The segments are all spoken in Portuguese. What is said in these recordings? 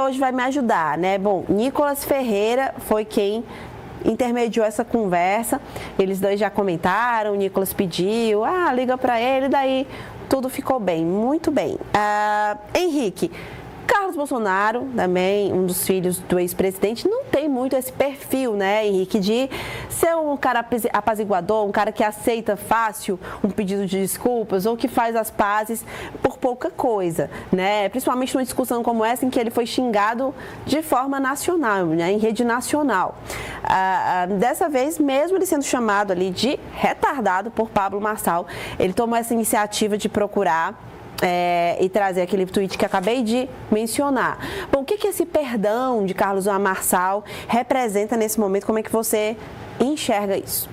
hoje vai me ajudar, né? Bom, Nicolas Ferreira foi quem intermediou essa conversa. Eles dois já comentaram, o Nicolas pediu, liga para ele, daí tudo ficou bem, muito bem. Henrique, Carlos Bolsonaro, também um dos filhos do ex-presidente, não tem muito esse perfil, né, Henrique, de ser um cara apaziguador, um cara que aceita fácil um pedido de desculpas ou que faz as pazes por pouca coisa, né? Principalmente numa discussão como essa em que ele foi xingado de forma nacional, né, em rede nacional. Dessa vez, mesmo ele sendo chamado ali de retardado por Pablo Marçal, ele tomou essa iniciativa de procurar e trazer aquele tweet que acabei de mencionar. Bom, o que esse perdão de Carlos Marçal representa nesse momento? Como é que você enxerga isso?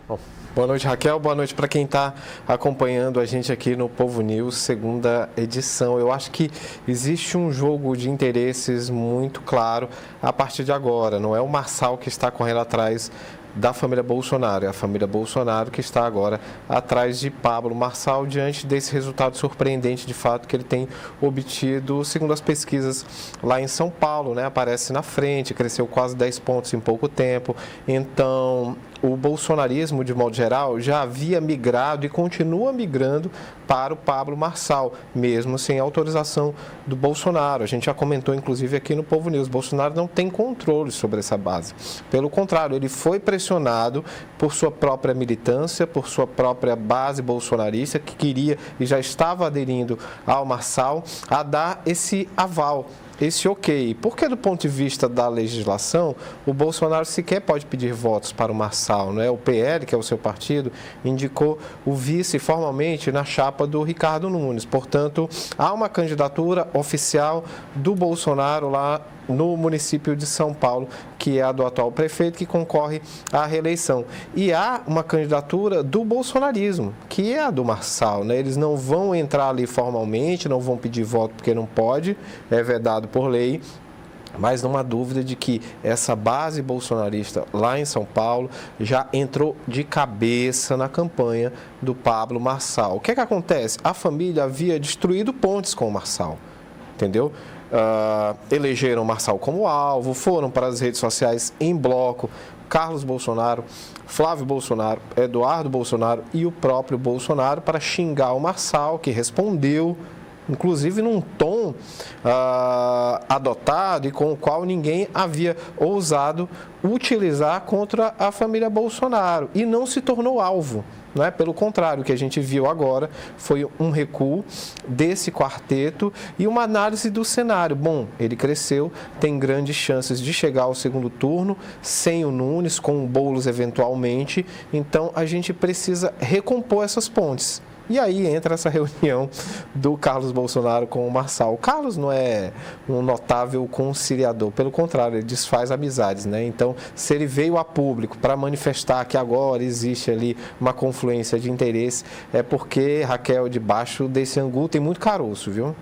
Bom, boa noite, Raquel. Boa noite para quem está acompanhando a gente aqui no Povo News, segunda edição. Eu acho que existe um jogo de interesses muito claro a partir de agora. Não é o Marçal que está correndo atrás da família Bolsonaro. É a família Bolsonaro que está agora atrás de Pablo Marçal, diante desse resultado surpreendente, de fato, que ele tem obtido, segundo as pesquisas lá em São Paulo, né? Aparece na frente, cresceu quase 10 pontos em pouco tempo. Então, o bolsonarismo, de modo geral, já havia migrado e continua migrando para o Pablo Marçal, mesmo sem autorização do Bolsonaro. A gente já comentou, inclusive, aqui no Povo News, Bolsonaro não tem controle sobre essa base. Pelo contrário, ele foi pressionado por sua própria militância, por sua própria base bolsonarista, que queria e já estava aderindo ao Marçal, a dar esse aval, esse ok. Porque do ponto de vista da legislação, o Bolsonaro sequer pode pedir votos para o Marçal, não é? O PL, que é o seu partido, indicou o vice formalmente na chapa do Ricardo Nunes. Portanto, há uma candidatura oficial do Bolsonaro lá no município de São Paulo, que é a do atual prefeito, que concorre à reeleição. E há uma candidatura do bolsonarismo, que é a do Marçal, né? Eles não vão entrar ali formalmente, não vão pedir voto porque não pode, é vedado por lei, mas não há dúvida de que essa base bolsonarista lá em São Paulo já entrou de cabeça na campanha do Pablo Marçal. O que é que acontece? A família havia destruído pontes com o Marçal, entendeu? Elegeram o Marçal como alvo, foram para as redes sociais em bloco, Carlos Bolsonaro, Flávio Bolsonaro, Eduardo Bolsonaro e o próprio Bolsonaro, para xingar o Marçal, que respondeu, inclusive num tom adotado e com o qual ninguém havia ousado utilizar contra a família Bolsonaro, e não se tornou alvo. Não é? Pelo contrário, o que a gente viu agora foi um recuo desse quarteto e uma análise do cenário. Bom, ele cresceu, tem grandes chances de chegar ao segundo turno, sem o Nunes, com o Boulos eventualmente, então a gente precisa recompor essas pontes. E aí entra essa reunião do Carlos Bolsonaro com o Marçal. O Carlos não é um notável conciliador, pelo contrário, ele desfaz amizades, né? Então, se ele veio a público para manifestar que agora existe ali uma confluência de interesse, é porque, Raquel, debaixo desse angu tem muito caroço, viu?